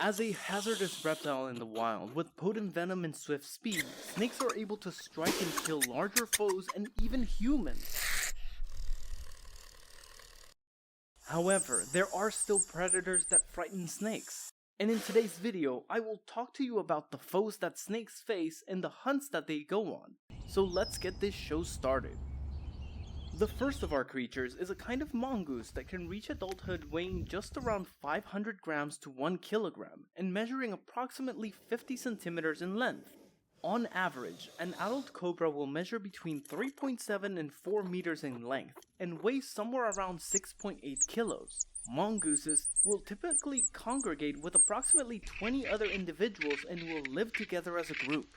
As a hazardous reptile in the wild, with potent venom and swift speed, snakes are able to strike and kill larger foes and even humans. However, there are still predators that frighten snakes. And in today's video, I will talk to you about the foes that snakes face and the hunts that they go on. So let's get this show started. The first of our creatures is a kind of mongoose that can reach adulthood weighing just around 500 grams to 1 kilogram and measuring approximately 50 centimeters in length. On average, an adult cobra will measure between 3.7 and 4 meters in length and weigh somewhere around 6.8 kilos. Mongooses will typically congregate with approximately 20 other individuals and will live together as a group.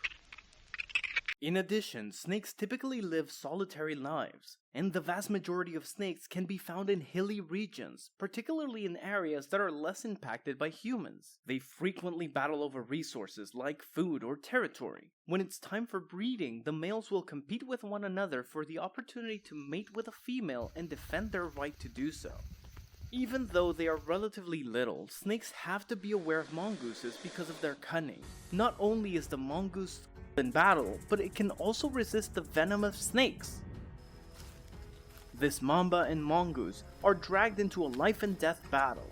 In addition, snakes typically live solitary lives, and the vast majority of snakes can be found in hilly regions, particularly in areas that are less impacted by humans. They frequently battle over resources like food or territory. When it's time for breeding, the males will compete with one another for the opportunity to mate with a female and defend their right to do so. Even though they are relatively little, snakes have to be aware of mongooses because of their cunning. Not only is the mongoose in battle, but it can also resist the venom of snakes. This mamba and mongoose are dragged into a life and death battle.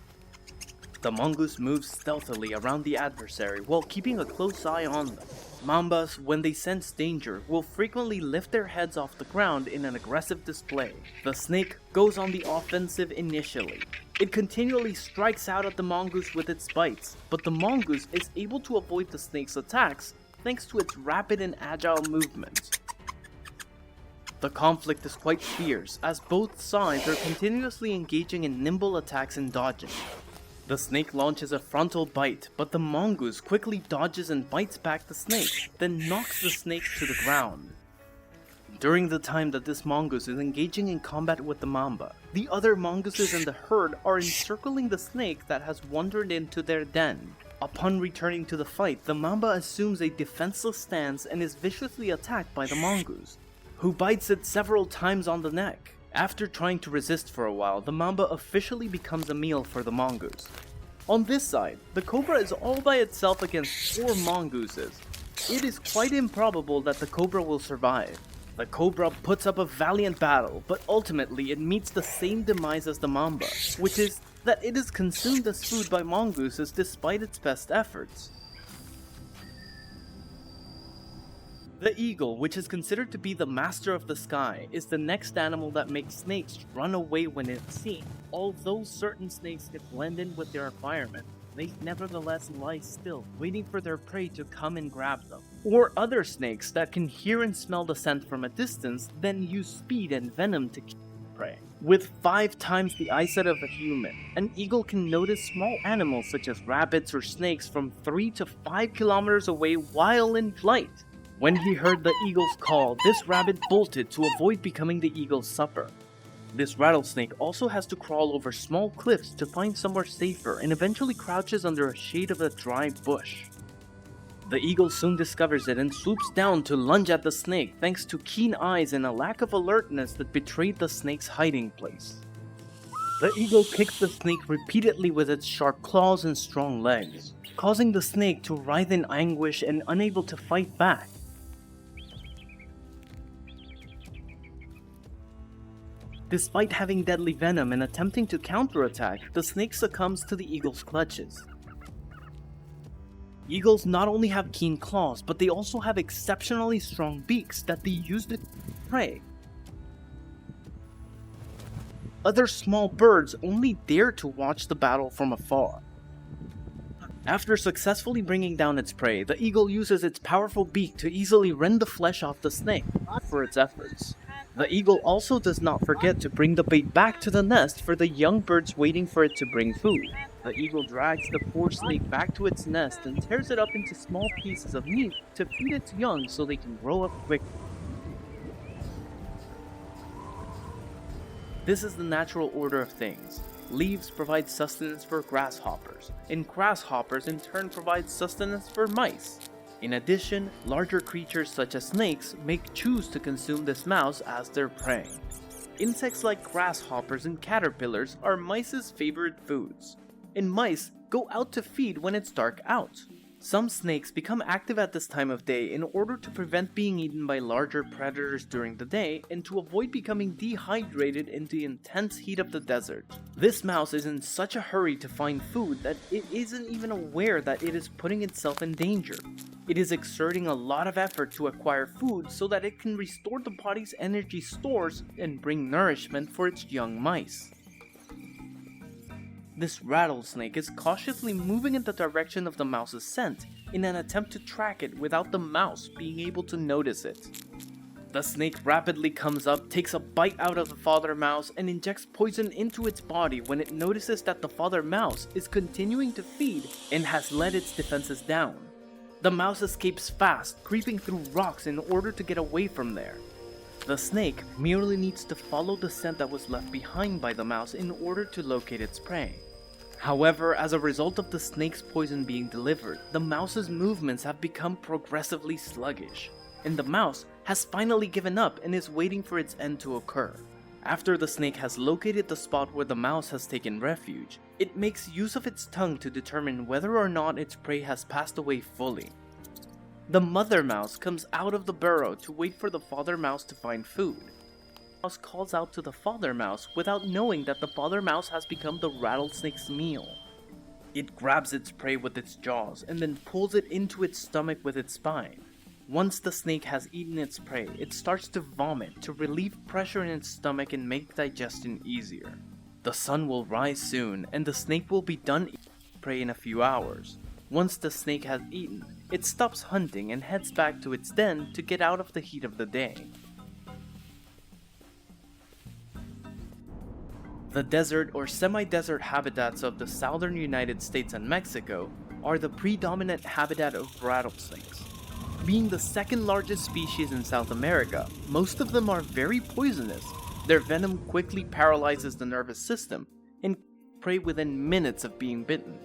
The mongoose moves stealthily around the adversary while keeping a close eye on them. Mambas, when they sense danger, will frequently lift their heads off the ground in an aggressive display. The snake goes on the offensive initially. It continually strikes out at the mongoose with its bites, but the mongoose is able to avoid the snake's attacks thanks to its rapid and agile movements. The conflict is quite fierce, as both sides are continuously engaging in nimble attacks and dodging. The snake launches a frontal bite, but the mongoose quickly dodges and bites back the snake, then knocks the snake to the ground. During the time that this mongoose is engaging in combat with the mamba, the other mongooses in the herd are encircling the snake that has wandered into their den. Upon returning to the fight, the mamba assumes a defenseless stance and is viciously attacked by the mongoose, who bites it several times on the neck. After trying to resist for a while, the mamba officially becomes a meal for the mongoose. On this side, the cobra is all by itself against 4 mongooses. It is quite improbable that the cobra will survive. The cobra puts up a valiant battle, but ultimately it meets the same demise as the mamba, which is that it is consumed as food by mongooses despite its best efforts. The eagle, which is considered to be the master of the sky, is the next animal that makes snakes run away when it's seen. Although certain snakes can blend in with their environment, they nevertheless lie still, waiting for their prey to come and grab them. Or other snakes that can hear and smell the scent from a distance, then use speed and venom to kill prey. With 5 times the eyesight of a human, an eagle can notice small animals such as rabbits or snakes from 3 to 5 kilometers away while in flight. When he heard the eagle's call, this rabbit bolted to avoid becoming the eagle's supper. This rattlesnake also has to crawl over small cliffs to find somewhere safer and eventually crouches under a shade of a dry bush. The eagle soon discovers it and swoops down to lunge at the snake thanks to keen eyes and a lack of alertness that betrayed the snake's hiding place. The eagle kicks the snake repeatedly with its sharp claws and strong legs, causing the snake to writhe in anguish and unable to fight back. Despite having deadly venom and attempting to counterattack, the snake succumbs to the eagle's clutches. Eagles not only have keen claws, but they also have exceptionally strong beaks that they use to prey. Other small birds only dare to watch the battle from afar. After successfully bringing down its prey, the eagle uses its powerful beak to easily rend the flesh off the snake for its efforts. The eagle also does not forget to bring the bait back to the nest for the young birds waiting for it to bring food. The eagle drags the poor snake back to its nest and tears it up into small pieces of meat to feed its young so they can grow up quickly. This is the natural order of things. Leaves provide sustenance for grasshoppers, and grasshoppers in turn provide sustenance for mice. In addition, larger creatures such as snakes may choose to consume this mouse as their prey. Insects like grasshoppers and caterpillars are mice's favorite foods. and mice go out to feed when it's dark out. Some snakes become active at this time of day in order to prevent being eaten by larger predators during the day and to avoid becoming dehydrated in the intense heat of the desert. This mouse is in such a hurry to find food that it isn't even aware that it is putting itself in danger. It is exerting a lot of effort to acquire food so that it can restore the body's energy stores and bring nourishment for its young mice. This rattlesnake is cautiously moving in the direction of the mouse's scent in an attempt to track it without the mouse being able to notice it. The snake rapidly comes up, takes a bite out of the father mouse, and injects poison into its body when it notices that the father mouse is continuing to feed and has let its defenses down. The mouse escapes fast, creeping through rocks in order to get away from there. The snake merely needs to follow the scent that was left behind by the mouse in order to locate its prey. However, as a result of the snake's poison being delivered, the mouse's movements have become progressively sluggish, and the mouse has finally given up and is waiting for its end to occur. After the snake has located the spot where the mouse has taken refuge, it makes use of its tongue to determine whether or not its prey has passed away fully. The mother mouse comes out of the burrow to wait for the father mouse to find food. The mouse calls out to the father mouse without knowing that the father mouse has become the rattlesnake's meal. It grabs its prey with its jaws and then pulls it into its stomach with its spine. Once the snake has eaten its prey, it starts to vomit to relieve pressure in its stomach and make digestion easier. The sun will rise soon and the snake will be done eating its prey in a few hours. Once the snake has eaten, it stops hunting and heads back to its den to get out of the heat of the day. The desert or semi-desert habitats of the southern United States and Mexico are the predominant habitat of rattlesnakes. Being the second largest species in South America, most of them are very poisonous. Their venom quickly paralyzes the nervous system and prey within minutes of being bitten.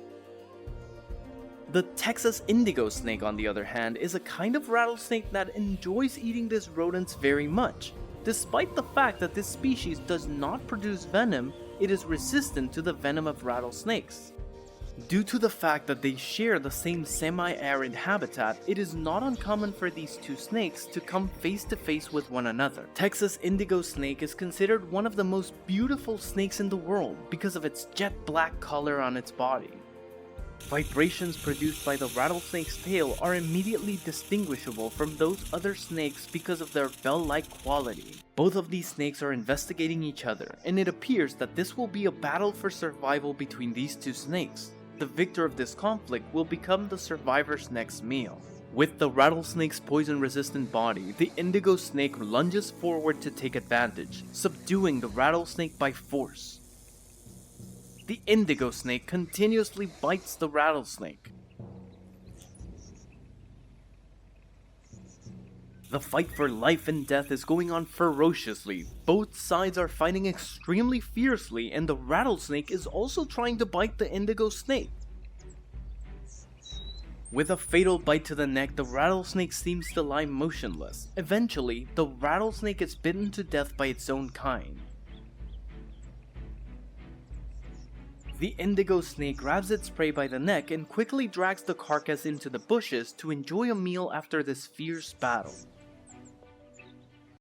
The Texas indigo snake, on the other hand, is a kind of rattlesnake that enjoys eating these rodents very much. Despite the fact that this species does not produce venom, it is resistant to the venom of rattlesnakes. Due to the fact that they share the same semi-arid habitat, it is not uncommon for these two snakes to come face to face with one another. Texas indigo snake is considered one of the most beautiful snakes in the world because of its jet black color on its body. Vibrations produced by the rattlesnake's tail are immediately distinguishable from those other snakes because of their bell-like quality. Both of these snakes are investigating each other, and it appears that this will be a battle for survival between these two snakes. The victor of this conflict will become the survivor's next meal. With the rattlesnake's poison-resistant body, the indigo snake lunges forward to take advantage, subduing the rattlesnake by force. The indigo snake continuously bites the rattlesnake. The fight for life and death is going on ferociously. Both sides are fighting extremely fiercely, and the rattlesnake is also trying to bite the indigo snake. With a fatal bite to the neck, the rattlesnake seems to lie motionless. Eventually, the rattlesnake is bitten to death by its own kind. The indigo snake grabs its prey by the neck and quickly drags the carcass into the bushes to enjoy a meal after this fierce battle.